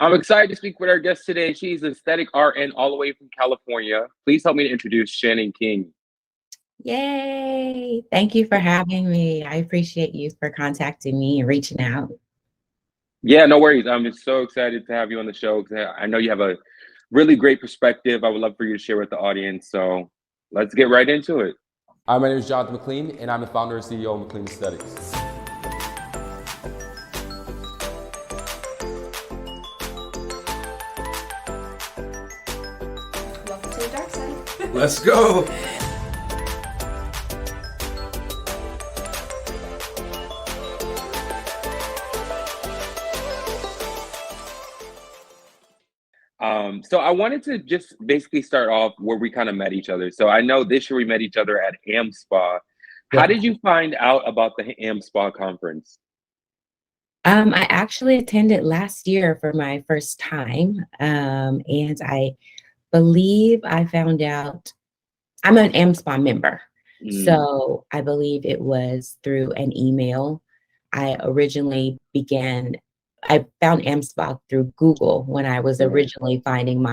I'm excited to speak with our guest today. She's an aesthetic RN all the way from California. Please help me to introduce Shannon King. Yay! Thank you for having me. I appreciate you for contacting me and reaching out. Yeah, no worries. I'm just so excited to have you on the show because I know you have a really great perspective. I would love for you to share with the audience. So let's get right into it. Hi, my name is McLean, and I'm the founder and CEO of McLean Aesthetics. Welcome to the dark side. Let's go. So I wanted to just basically start off where we kind of met each other. So I know this year we met each other at AM Spa. How did you find out about the AM Spa conference? I actually attended last year for my first time, and I believe I found out I'm an AmSpa member. So I believe it was through an email. I found AmSpa through Google when I was originally finding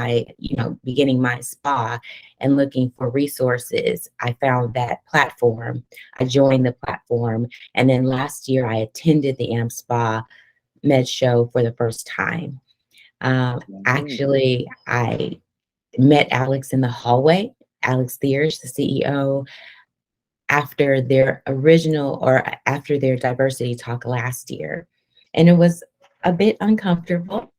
beginning my spa and looking for resources. I found that platform. I joined the platform. And then last year I attended the AmSpa Med Show for the first time. Actually, I met Alex in the hallway, Alex Thiersch, the CEO, after their diversity talk last year. And it was a bit uncomfortable.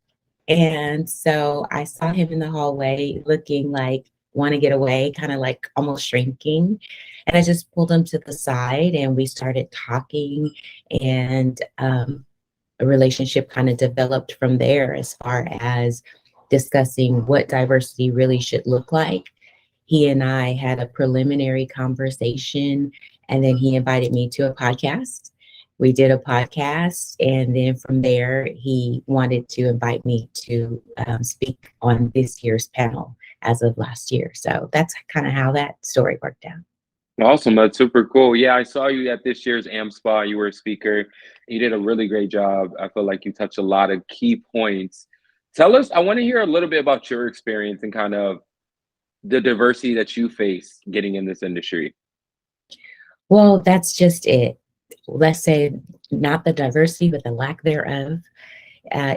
And so I saw him in the hallway looking like want to get away, kind of like almost shrinking. And I just pulled him to the side and we started talking, and a relationship kind of developed from there as far as discussing what diversity really should look like. He and I had a preliminary conversation, and then he invited me to a podcast. We did a podcast, and then from there, he wanted to invite me to speak on this year's panel as of last year. So that's kind of how that story worked out. Awesome. That's super cool. Yeah, I saw you at this year's AmSpa. You were a speaker. You did a really great job. I feel like you touched a lot of key points. Tell us, I want to hear a little bit about your experience and kind of the diversity that you face getting in this industry. Well, that's just it. Let's say not the diversity, but the lack thereof.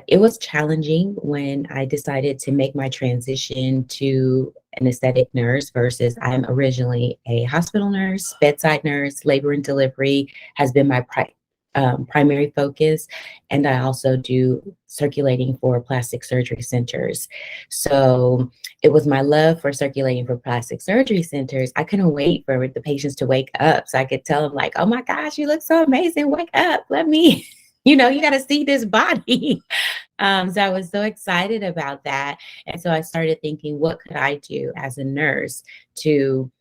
It was challenging when I decided to make my transition to an aesthetic nurse versus I'm originally a hospital nurse, bedside nurse. Labor and delivery has been my primary focus. And I also do circulating for plastic surgery centers. So it was my love for circulating for plastic surgery centers. I couldn't wait for the patients to wake up so I could tell them like, oh my gosh, you look so amazing. Wake up. Let me, you got to see this body. So I was so excited about that. And so I started thinking, what could I do as a nurse to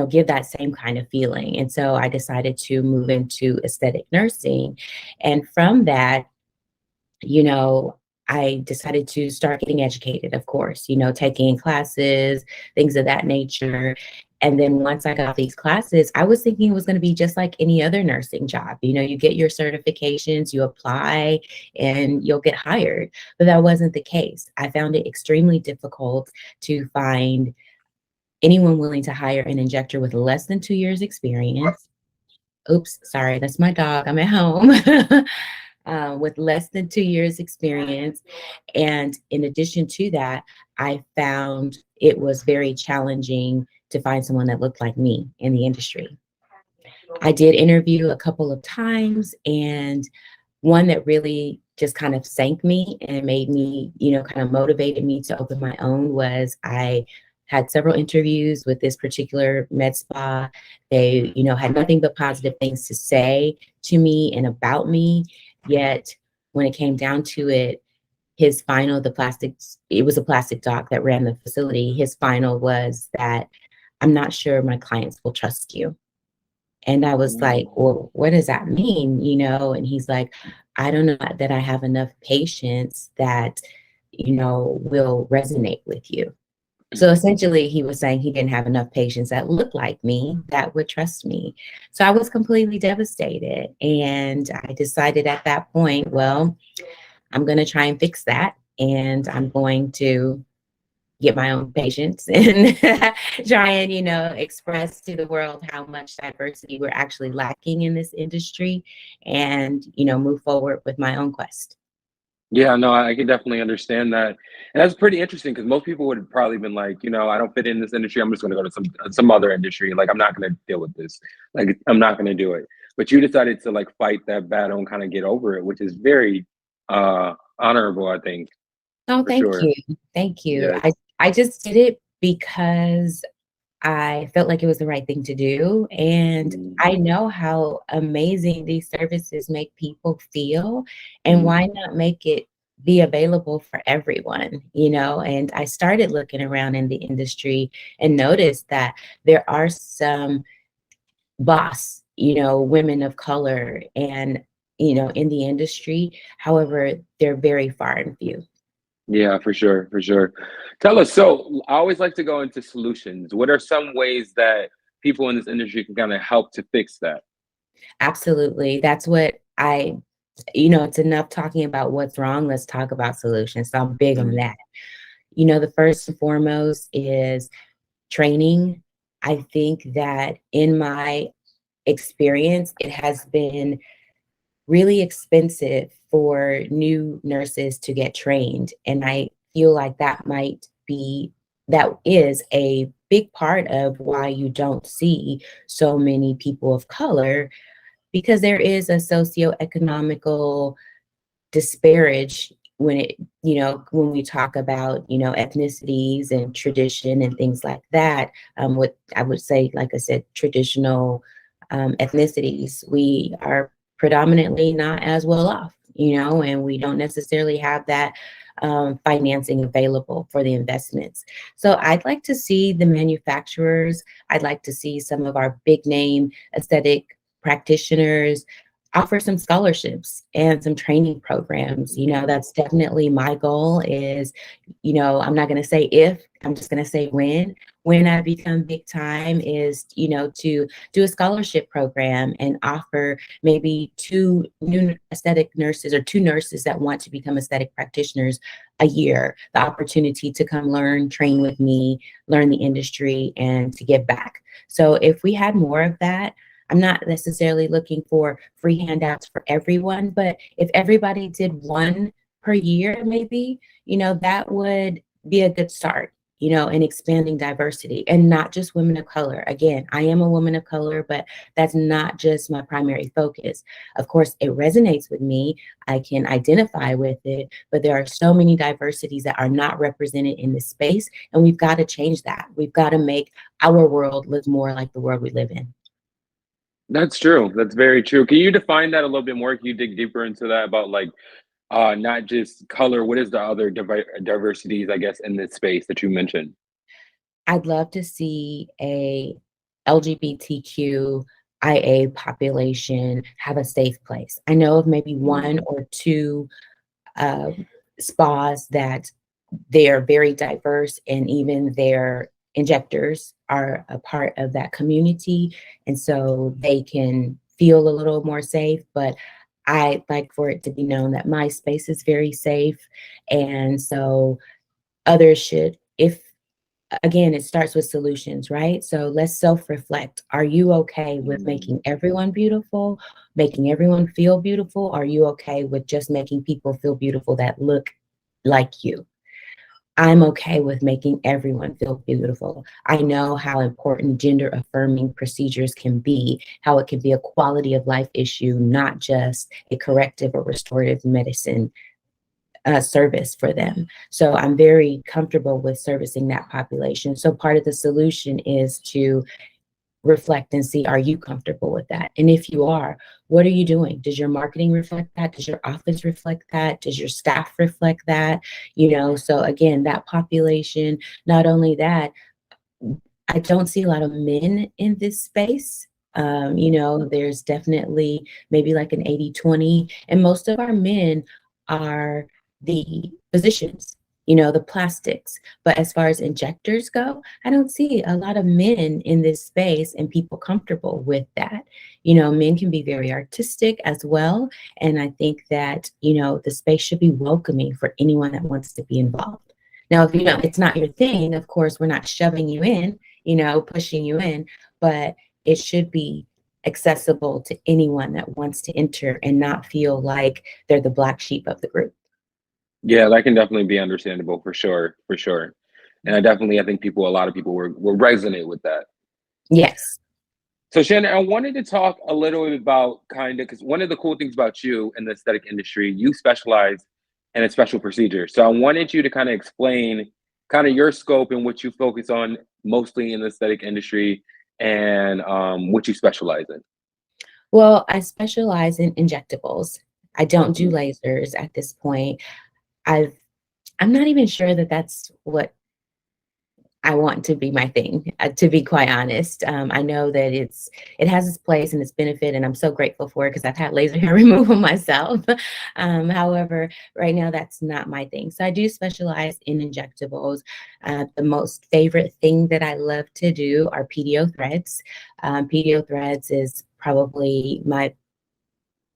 give that same kind of feeling. And so I decided to move into aesthetic nursing. And from that, I decided to start getting educated, of course, taking classes, things of that nature. And then once I got these classes, I was thinking it was going to be just like any other nursing job. You get your certifications, you apply, and you'll get hired. But that wasn't the case. I found it extremely difficult to find anyone willing to hire an injector with less than 2 years experience. Oops, sorry, that's my dog. I'm at home. With less than 2 years experience. And in addition to that, I found it was very challenging to find someone that looked like me in the industry. I did interview a couple of times, and one that really just kind of sank me and made me, kind of motivated me to open my own was I had several interviews with this particular med spa. They, had nothing but positive things to say to me and about me. Yet when it came down to it, his final, it was a plastic doc that ran the facility. His final was that I'm not sure my clients will trust you. And I was like, well, what does that mean? And he's like, I don't know that I have enough patients that, will resonate with you. So essentially, he was saying he didn't have enough patients that looked like me that would trust me. So I was completely devastated. And I decided at that point, well, I'm going to try and fix that. and I'm going to get my own patients and try and, express to the world how much diversity we're actually lacking in this industry and, move forward with my own quest. Yeah, no, I can definitely understand that. And that's pretty interesting because most people would have probably been like, I don't fit in this industry. I'm just going to go to some other industry. Like, I'm not going to deal with this. Like, I'm not going to do it. But you decided to like fight that battle and kind of get over it, which is very honorable, I think, Oh, for thank sure. you. Thank you. Yes. I just did it because I felt like it was the right thing to do. And Mm, I know how amazing these services make people feel. And mm, why not make it be available for everyone? And I started looking around in the industry and noticed that there are some boss, women of color and, in the industry. However, they're very far and few. yeah, for sure, for sure. Tell us. So, I always like to go into solutions. What are some ways that people in this industry can kind of help to fix that? Absolutely. That's what it's enough talking about what's wrong. Let's talk about solutions. So I'm big on Mm, that. The first and foremost is training. I think that in my experience, it has been really expensive for new nurses to get trained. And I feel like that is a big part of why you don't see so many people of color, because there is a socioeconomical disparage when we talk about ethnicities and tradition and things like that. What I would say, like I said, traditional ethnicities, we are predominantly not as well off, and we don't necessarily have that financing available for the investments. So I'd like to see the manufacturers, I'd like to see some of our big name aesthetic practitioners offer some scholarships and some training programs. That's definitely my goal is, I'm not going to say if, I'm just going to say when I become big time is, to do a scholarship program and offer maybe two new aesthetic nurses or two nurses that want to become aesthetic practitioners a year, the opportunity to come learn, train with me, learn the industry, and to give back. So if we had more of that, I'm not necessarily looking for free handouts for everyone, but if everybody did one per year, maybe, that would be a good start, in expanding diversity and not just women of color. Again, I am a woman of color, but that's not just my primary focus. Of course, it resonates with me. I can identify with it, but there are so many diversities that are not represented in this space, and we've got to change that. We've got to make our world look more like the world we live in. that's true. That's very true. Can you define that a little bit more? Can you dig deeper into that about like not just color? What is the other diversities, I guess, in this space that you mentioned? I'd love to see a LGBTQIA population have a safe place. I know of maybe Mm, one or two uh, spas that they are very diverse, and even their injectors are a part of that community. And so they can feel a little more safe. But I like for it to be known that my space is very safe. And so others should, if again, it starts with solutions, right? So let's self-reflect. Are you okay with mm. making everyone beautiful, making everyone feel beautiful? Are you okay with just making people feel beautiful that look like you? I'm okay with making everyone feel beautiful. I know how important gender affirming procedures can be, how it can be a quality of life issue, not just a corrective or restorative medicine service for them. So I'm very comfortable with servicing that population. So part of the solution is to reflect and see, are you comfortable with that? And if you are, what are you doing? Does your marketing reflect that? Does your office reflect that? Does your staff reflect that? So again, that population, not only that, I don't see a lot of men in this space. There's definitely maybe like an 80-20, and most of our men are the physicians. the plastics. But as far as injectors go, I don't see a lot of men in this space and people comfortable with that. Men can be very artistic as well. And I think that, the space should be welcoming for anyone that wants to be involved. Now, if it's not your thing, of course, we're not shoving you in, pushing you in, but it should be accessible to anyone that wants to enter and not feel like they're the black sheep of the group. Yeah, that can definitely be understandable for sure, for sure. And I think a lot of people will resonate with that. Yes. So Shannon, I wanted to talk a little bit about because one of the cool things about you in the aesthetic industry, you specialize in a special procedure. So I wanted you to kind of explain kind of your scope and what you focus on mostly in the aesthetic industry and what you specialize in. Well, I specialize in injectables. I don't do lasers at this point. I'm not even sure that that's what I want to be my thing, to be quite honest. I know that it has its place and its benefit, and I'm so grateful for it because I've had laser hair removal myself. However, right now that's not my thing. So I do specialize in injectables. The most favorite thing that I love to do are PDO threads. PDO threads is probably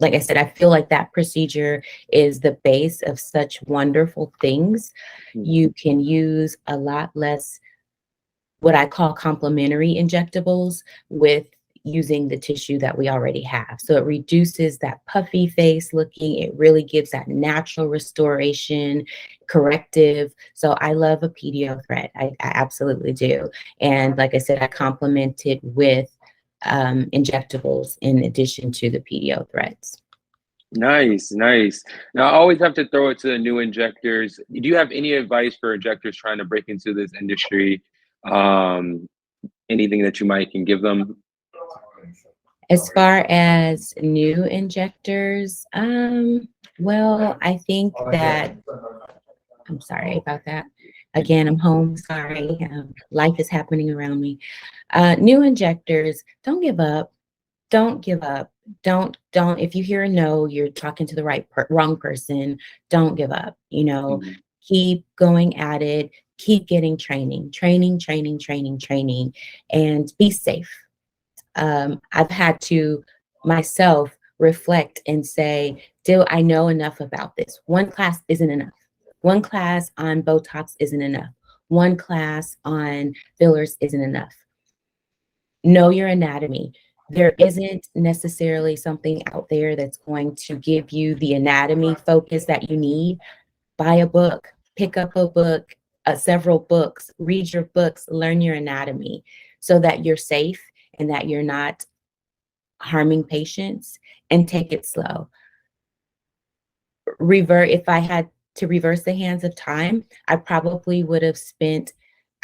like I said, I feel like that procedure is the base of such wonderful things. You can use a lot less what I call complementary injectables with using the tissue that we already have. So it reduces that puffy face looking. It really gives that natural restoration, corrective. So I love a PDO thread. I absolutely do. And like I said, I complement it with injectables in addition to the PDO threads. Nice. Now I always have to throw it to the new injectors. Do you have any advice for injectors trying to break into this industry? Anything that you can give them? As far as new injectors, well, I think that, I'm sorry about that. Again, I'm home, sorry. Life is happening around me. New injectors, don't give up. Don't give up. Don't, if you hear a no, you're talking to the wrong person. Don't give up, keep going at it, keep getting training, and be safe. I've had to myself reflect and say, do I know enough about this? One class isn't enough. One class on Botox isn't enough. One class on fillers isn't enough. Know your anatomy. There isn't necessarily something out there that's going to give you the anatomy focus that you need. Buy a book, pick up a book, several books, read your books, learn your anatomy so that you're safe and that you're not harming patients, and take it slow. If I had to reverse the hands of time, I probably would have spent,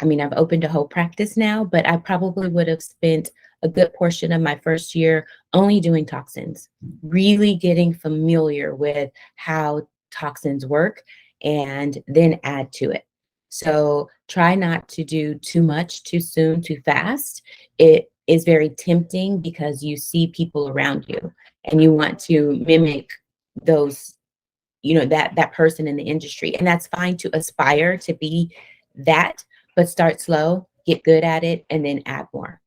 I've opened a whole practice now, but I probably would have spent a good portion of my first year only doing toxins, really getting familiar with how toxins work and then add to it. So try not to do too much too soon, too fast. It is very tempting because you see people around you and you want to mimic those, that person in the industry. And that's fine to aspire to be that, but start slow, get good at it, and then add more.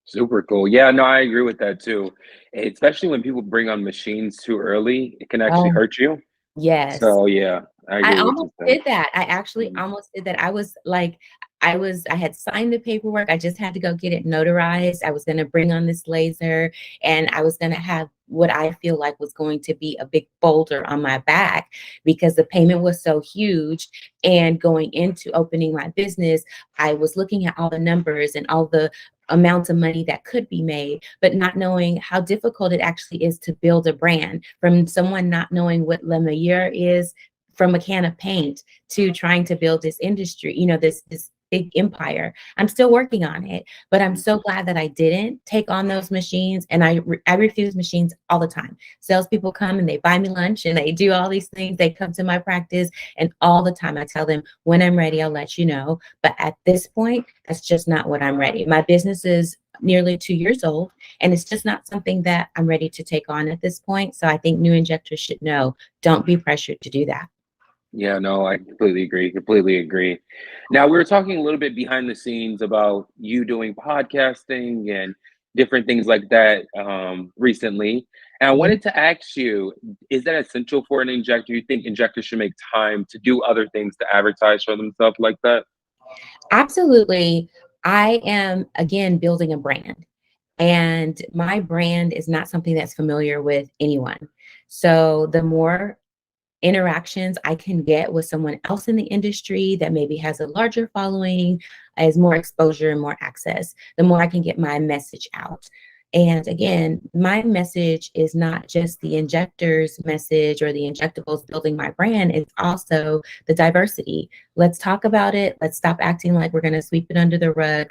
Super cool. Yeah, no, I agree with that too. Especially when people bring on machines too early, it can actually hurt you. Yes. So yeah, I agree I with almost you. did that. I actually almost did that. I was like, I had signed the paperwork. I just had to go get it notarized. I was going to bring on this laser and I was going to have what I feel like was going to be a big boulder on my back because the payment was so huge. And going into opening my business, I was looking at all the numbers and all the amounts of money that could be made, but not knowing how difficult it actually is to build a brand, from someone not knowing what Le Meilleur is, from a can of paint, to trying to build this industry, this big empire. I'm still working on it, but I'm so glad that I didn't take on those machines. And I refuse machines all the time. Salespeople come and they buy me lunch and they do all these things. They come to my practice and all the time I tell them, when I'm ready, I'll let you know. But at this point, that's just not what I'm ready. My business is nearly 2 years old and it's just not something that I'm ready to take on at this point. So I think new injectors should know, don't be pressured to do that. Yeah, no, I completely agree. Completely agree. Now, we were talking a little bit behind the scenes about you doing podcasting and different things like that recently. And I Yeah. wanted to ask you, is that essential for an injector? You think injectors should make time to do other things to advertise for themselves like that? Absolutely. I am, again, building a brand, and my brand is not something that's familiar with anyone. So the more interactions I can get with someone else in the industry that maybe has a larger following, has more exposure and more access, the more I can get my message out. And again, my message is not just the injectors message or the injectables building my brand, it's also the diversity. Let's talk about it. Let's stop acting like we're going to sweep it under the rug.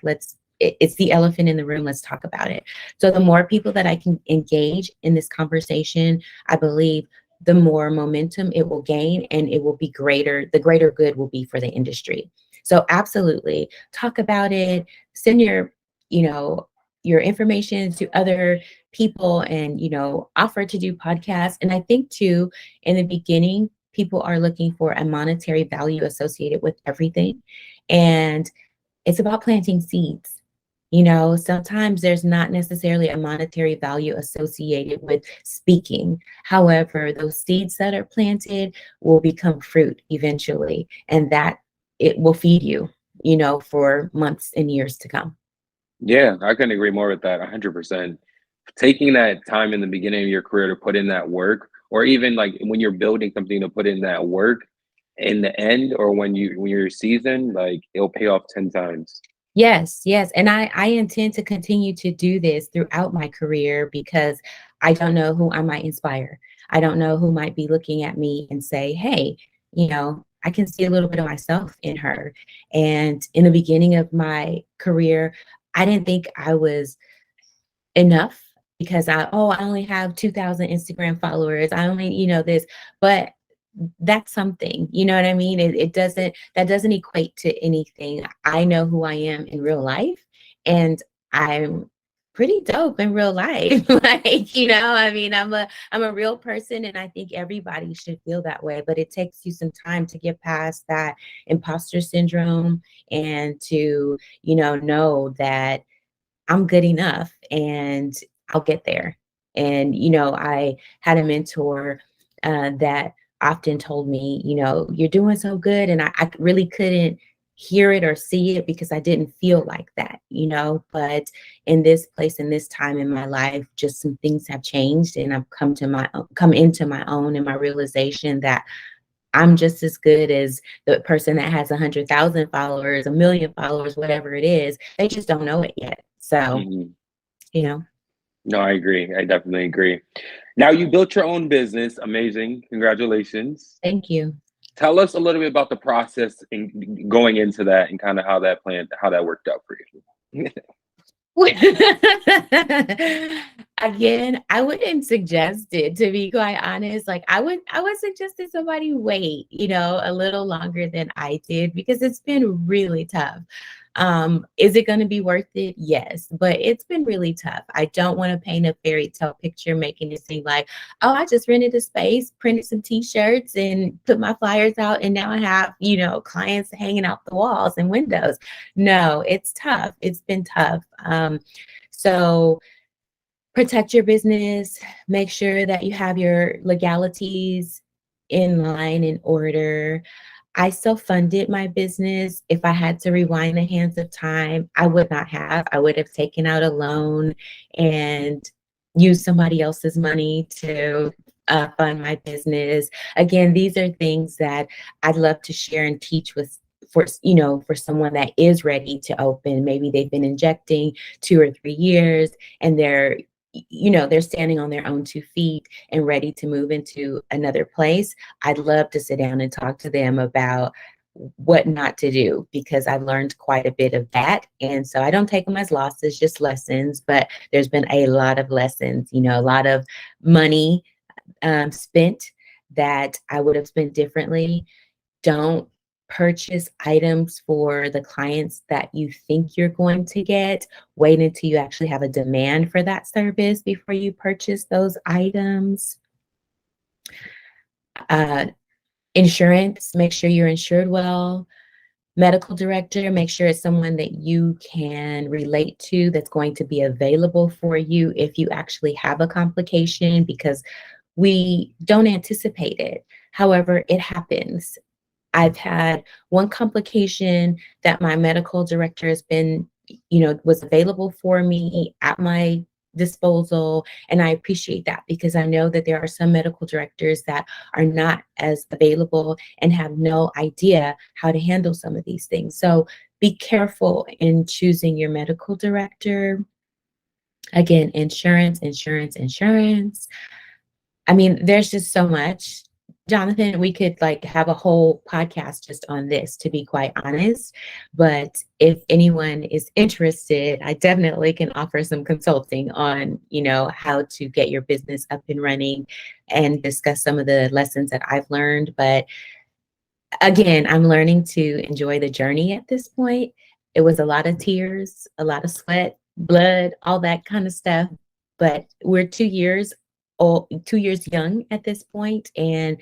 It's the elephant in the room. Let's talk about it. So the more people that I can engage in this conversation, I believe the more momentum it will gain, and it will be greater. The greater good will be for the industry. So absolutely talk about it, send you know, your information to other people, and, offer to do podcasts. And I think too, in the beginning, people are looking for a monetary value associated with everything. And it's about planting seeds. Sometimes there's not necessarily a monetary value associated with speaking. However, those seeds that are planted will become fruit eventually, and that it will feed you, for months and years to come. Yeah, I couldn't agree more with that 100%. Taking that time in the beginning of your career to put in that work, or even like when you're building something to put in that work in the end, or when you're seasoned, like it'll pay off 10 times. Yes, yes. And I intend to continue to do this throughout my career, because I don't know who I might inspire. I don't know who might be looking at me and say, hey, I can see a little bit of myself in her. And in the beginning of my career, I didn't think I was enough, because I only have 2,000 Instagram followers. I only, this, but that's something, you know what I mean? That doesn't equate to anything. I know who I am in real life, and I'm pretty dope in real life. Like, I mean, I'm a real person, and I think everybody should feel that way, but it takes you some time to get past that imposter syndrome, and to, know that I'm good enough and I'll get there. And, I had a mentor that often told me, you're doing so good. And I really couldn't hear it or see it, because I didn't feel like that, but in this place, in this time in my life, just some things have changed, and I've come into my own, and my realization that I'm just as good as the person that has 100,000 followers, a million followers, whatever it is. They just don't know it yet. So, Mhm. you know, No, I agree. I definitely agree. Now you built your own business. Amazing. Congratulations. thank you. Tell us a little bit about the process in going into that and kind of how that worked out for you. Again, I wouldn't suggest it, to be quite honest. Like, I would suggest that somebody wait, a little longer than I did, because it's been really tough. Is it going to be worth it? Yes, but it's been really tough. I don't want to paint a fairy tale picture, making it seem like, oh, I just rented a space, printed some t-shirts, and put my flyers out, and now I have, clients hanging out the walls and windows. No, it's tough. It's been tough. So protect your business, make sure that you have your legalities in line, in order. I self-funded my business. If I had to rewind the hands of time, I would not have. I would have taken out a loan and used somebody else's money to fund my business. Again, these are things that I'd love to share and teach for someone that is ready to open. Maybe they've been injecting 2 or 3 years, and they're standing on their own 2 feet and ready to move into another place. I'd love to sit down and talk to them about what not to do, because I've learned quite a bit of that. And so I don't take them as losses, just lessons, but there's been a lot of lessons, a lot of money spent that I would have spent differently. Don't purchase items for the clients that you think you're going to get. Wait until you actually have a demand for that service before you purchase those items. Uh, Insurance, make sure you're insured well. Medical director, make sure it's someone that you can relate to, that's going to be available for you if you actually have a complication, because we don't anticipate it. However, it happens. I've had one complication that my medical director has been, was available for me at my disposal. And I appreciate that, because I know that there are some medical directors that are not as available and have no idea how to handle some of these things. So be careful in choosing your medical director. Again, insurance, insurance, insurance. I mean, there's just so much. Jonathan, we could like have a whole podcast just on this, to be quite honest. But if anyone is interested, I definitely can offer some consulting on, how to get your business up and running and discuss some of the lessons that I've learned. But again, I'm learning to enjoy the journey at this point. It was a lot of tears, a lot of sweat, blood, all that kind of stuff. But we're 2 years old, 2 years young at this point, and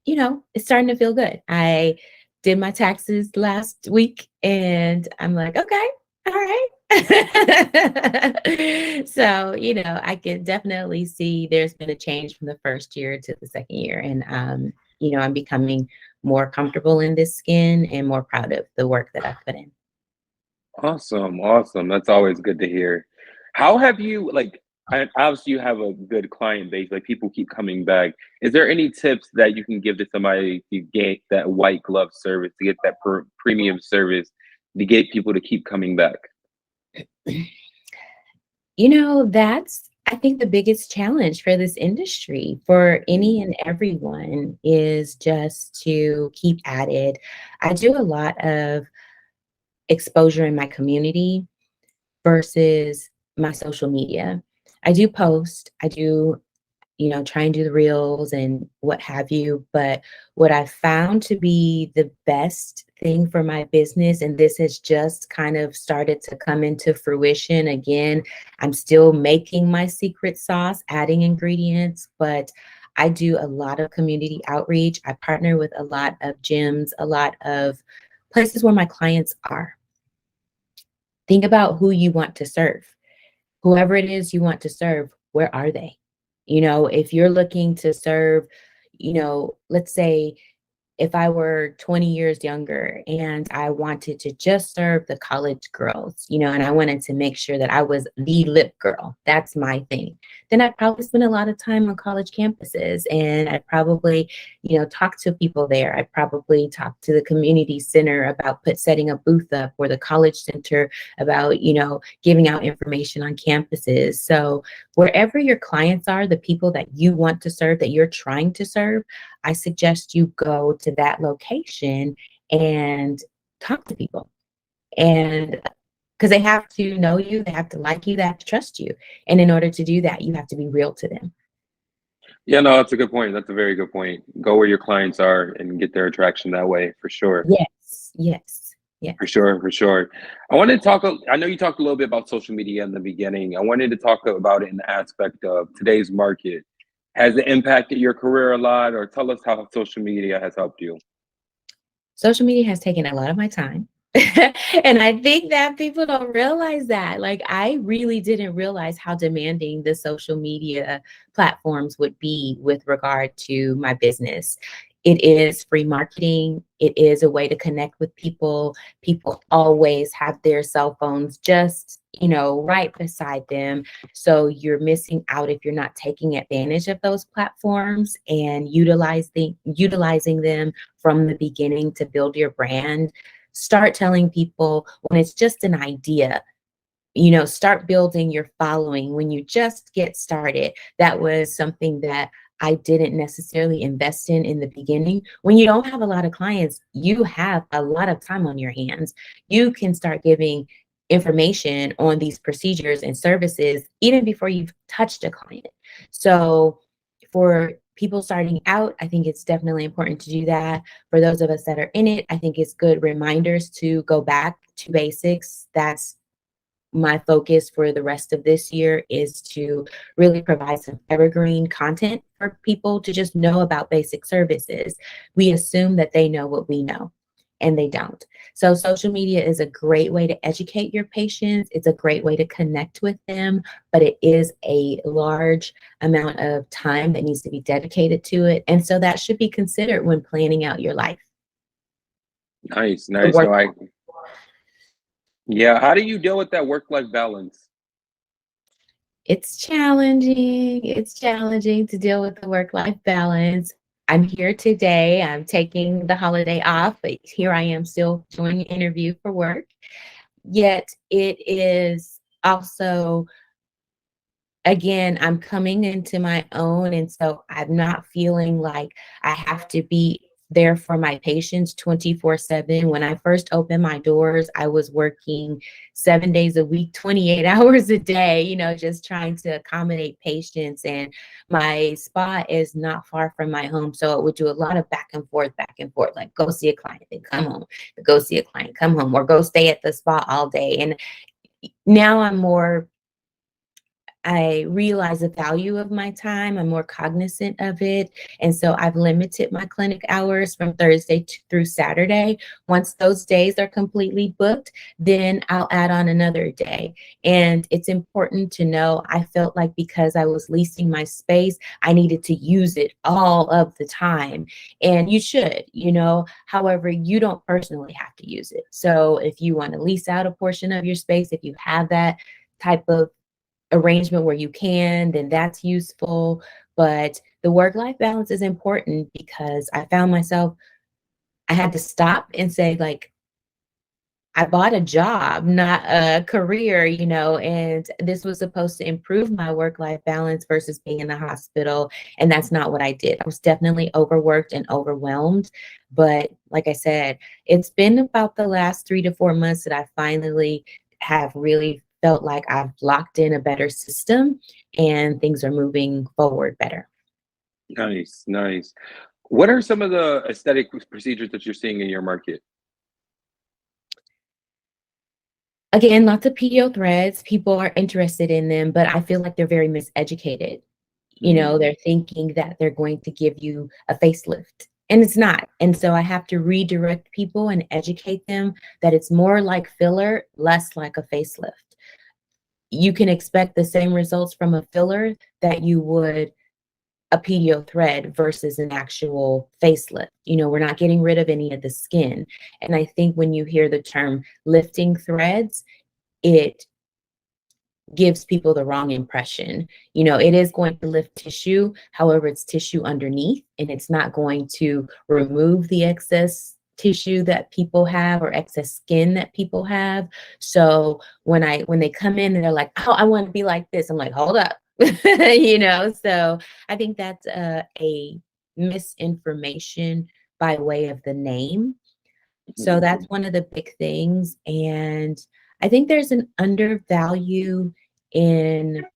it's starting to feel good. I did my taxes last week, and I'm like, okay, all right. So, I can definitely see there's been a change from the first year to the second year, and I'm becoming more comfortable in this skin and more proud of the work that I've put in. Awesome, awesome. That's always good to hear. How have you obviously you have a good client base, like people keep coming back. Is there any tips that you can give to somebody to get that white glove service, to get that premium service, to get people to keep coming back? That's, I think, the biggest challenge for this industry, for any and everyone, is just to keep at it. I do a lot of exposure in my community versus my social media. I do post, I do, try and do the reels and what have you. But what I found to be the best thing for my business, and this has just kind of started to come into fruition again, I'm still making my secret sauce, adding ingredients, but I do a lot of community outreach. I partner with a lot of gyms, a lot of places where my clients are. Think about who you want to serve. Whoever it is you want to serve, where are they? If you're looking to serve, let's say if I were 20 years younger and I wanted to just serve the college girls, and I wanted to make sure that I was the lip girl, that's my thing, then I'd probably spend a lot of time on college campuses, and I'd probably, talk to people there. I'd probably talk to the community center about setting a booth up, or the college center about, giving out information on campuses. So wherever your clients are, the people that you want to serve, that you're trying to serve, I suggest you go to that location and talk to people. And because they have to know you, they have to like you, they have to trust you. And in order to do that, you have to be real to them. Yeah, no, that's a good point. That's a very good point. Go where your clients are and get their attraction that way, for sure. Yes, yes, yes. For sure, for sure. I wanted to talk, I know you talked a little bit about social media in the beginning. I wanted to talk about it in the aspect of today's market. Has it impacted your career a lot, or tell us how social media has helped you? Social media has taken a lot of my time. And I think that people don't realize that. Like, I really didn't realize how demanding the social media platforms would be with regard to my business. It is free marketing. It is a way to connect with people. People always have their cell phones just, right beside them. So you're missing out if you're not taking advantage of those platforms and utilizing them from the beginning to build your brand. Start telling people when it's just an idea. Start building your following when you just get started. That was something that I didn't necessarily invest in the beginning. When you don't have a lot of clients, you have a lot of time on your hands. You can start giving information on these procedures and services even before you've touched a client. So for people starting out, I think it's definitely important to do that. For those of us that are in it, I think it's good reminders to go back to basics. That's my focus for the rest of this year is to really provide some evergreen content for people to just know about basic services. We assume that they know what we know, and they don't. So social media is a great way to educate your patients. It's a great way to connect with them, but it is a large amount of time that needs to be dedicated to it. And so that should be considered when planning out your life. Nice, The nice. work. No, yeah. How do you deal with that work-life balance? It's challenging. It's challenging to deal with the work-life balance. I'm here today. I'm taking the holiday off, but here I am still doing an interview for work. Yet it is also, again, I'm coming into my own. And so I'm not feeling like I have to be there for my patients 24/7. When I first opened my doors, I was working 7 days a week, 28 hours a day, just trying to accommodate patients. And my spa is not far from my home. So it would do a lot of back and forth, like go see a client, then come home, go see a client, come home, or go stay at the spa all day. And now I realize the value of my time. I'm more cognizant of it. And so I've limited my clinic hours from Thursday through Saturday. Once those days are completely booked, then I'll add on another day. And it's important to know, I felt like because I was leasing my space, I needed to use it all of the time. And you should, however, you don't personally have to use it. So if you want to lease out a portion of your space, if you have that type of arrangement where you can, then that's useful. But the work-life balance is important because I found myself, I had to stop and say, like, I bought a job, not a career, and this was supposed to improve my work-life balance versus being in the hospital. And that's not what I did. I was definitely overworked and overwhelmed. But like I said, it's been about the last 3 to 4 months that I finally have really felt like I've locked in a better system and things are moving forward better. Nice, nice. What are some of the aesthetic procedures that you're seeing in your market? Again, lots of PO threads. People are interested in them, but I feel like they're very miseducated. They're thinking that they're going to give you a facelift, and it's not. And so I have to redirect people and educate them that it's more like filler, less like a facelift. You can expect the same results from a filler that you would a PDO thread versus an actual facelift. We're not getting rid of any of the skin. And I think when you hear the term lifting threads, it gives people the wrong impression. It is going to lift tissue. However, it's tissue underneath, and it's not going to remove the excess tissue that people have or excess skin that people have. So when they come in and they're like, oh, I want to be like this, I'm like, hold up. So I think that's a misinformation by way of the name. So that's one of the big things. And I think there's an undervalue in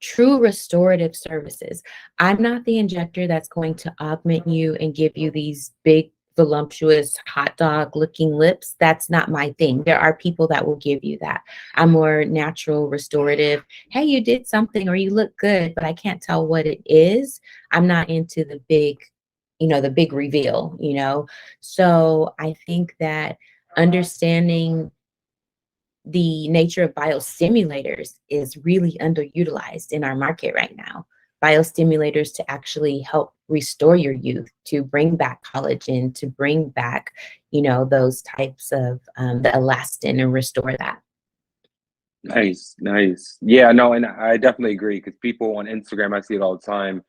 true restorative services. I'm not the injector that's going to augment you and give you these big, voluptuous, hot dog looking lips. That's not my thing. There are people that will give you that. I'm more natural, restorative. Hey, you did something or you look good, but I can't tell what it is. I'm not into the big reveal, So I think that understanding the nature of biostimulators is really underutilized in our market right now. Biostimulators to actually help restore your youth, to bring back collagen, to bring back, those types of the elastin and restore that. Nice, nice. Yeah, no, and I definitely agree because people on Instagram, I see it all the time.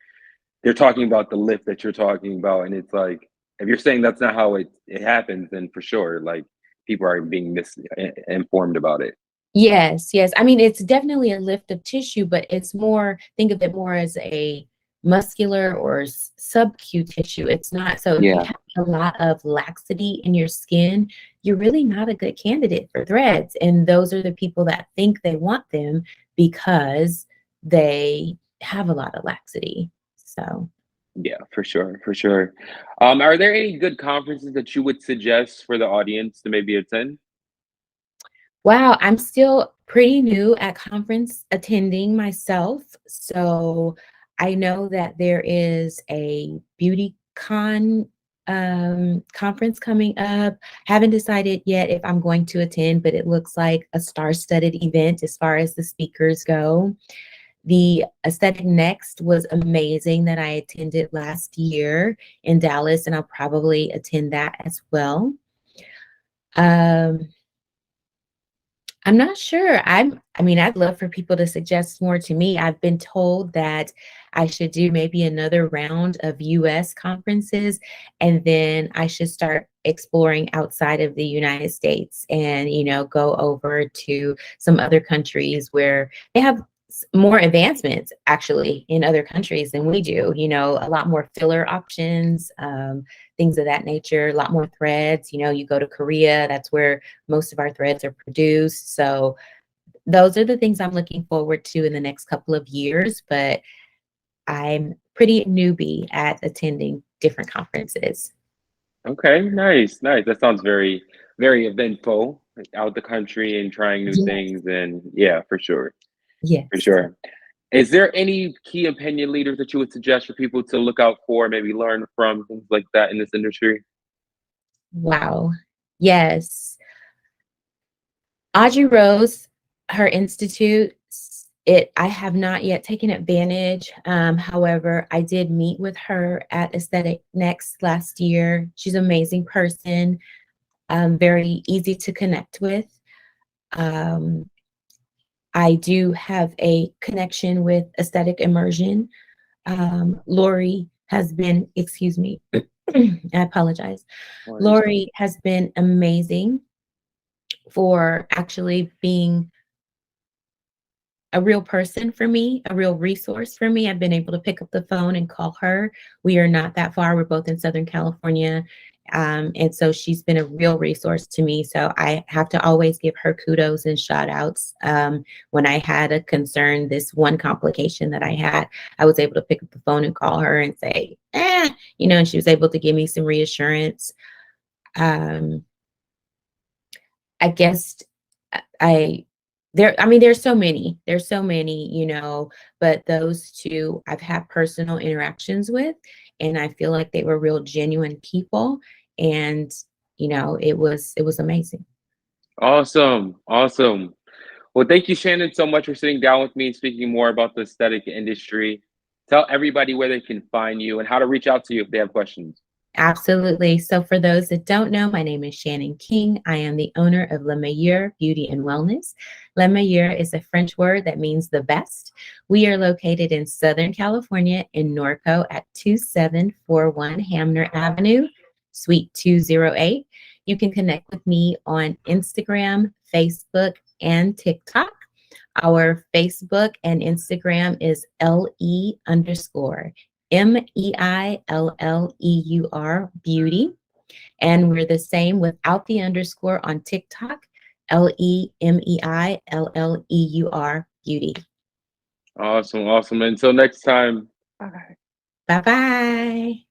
They're talking about the lift that you're talking about, and it's like if you're saying that's not how it happens, then for sure, like people are being misinformed about it. Yes, yes. I mean, it's definitely a lift of tissue, but it's more, think of it more as a muscular or sub-Q tissue. It's not. So if you Yeah, have a lot of laxity in your skin, you're really not a good candidate for threads. And those are the people that think they want them because they have a lot of laxity. So. yeah, for sure, for sure. Are there any good conferences that you would suggest for the audience to maybe attend? Wow, I'm still pretty new at conference attending myself. So I know that there is a beauty conference coming up. Haven't decided yet if I'm going to attend, but it looks like a star-studded event as far as the speakers go. The Aesthetic Next was amazing that I attended last year in Dallas, and I'll probably attend that as well. Um, I'm not sure. I mean, I'd love for people to suggest more to me. I've been told that I should do maybe another round of US conferences, and then I should start exploring outside of the United States and, go over to some other countries where they have more advancements actually in other countries than we do, a lot more filler options, things of that nature, a lot more threads. You go to Korea, that's where most of our threads are produced. So those are the things I'm looking forward to in the next couple of years, but I'm pretty newbie at attending different conferences. Okay, nice, nice. That sounds very, very eventful, like out the country and trying new Yes, things. And yeah, for sure, for yes. sure. Is there any key opinion leaders that you would suggest for people to look out for, maybe learn from, things like that in this industry? Wow. Yes. Audrey Rose, her institute, I have not yet taken advantage. However, I did meet with her at Aesthetic Next last year. She's an amazing person, very easy to connect with. Um, I do have a connection with Aesthetic Immersion. Lori has been, excuse me, I apologize. Or Lori has been amazing for actually being a real person for me, a real resource for me. I've been able to pick up the phone and call her. We are not that far. We're both in Southern California. And so she's been a real resource to me. So I have to always give her kudos and shout outs. When I had a concern, this one complication that I had, I was able to pick up the phone and call her and say, and she was able to give me some reassurance. Um, I guess there's so many, but those two I've had personal interactions with, and I feel like they were real genuine people. And, it was amazing. awesome, awesome. Well, thank you, Shannon, so much for sitting down with me and speaking more about the aesthetic industry. Tell everybody where they can find you and how to reach out to you if they have questions. Absolutely. So for those that don't know, my name is Shannon King. I am the owner of Le Meilleur Beauty and Wellness. Le Meilleur is a French word that means the best. We are located in Southern California in Norco at 2741 Hamner Avenue, Suite 208. You can connect with me on Instagram, Facebook, and TikTok. Our Facebook and Instagram is LE_MEILLEUR beauty. And we're the same without the underscore on TikTok, LEMEILLEUR beauty. Awesome, awesome. Until next time. Bye. Bye bye.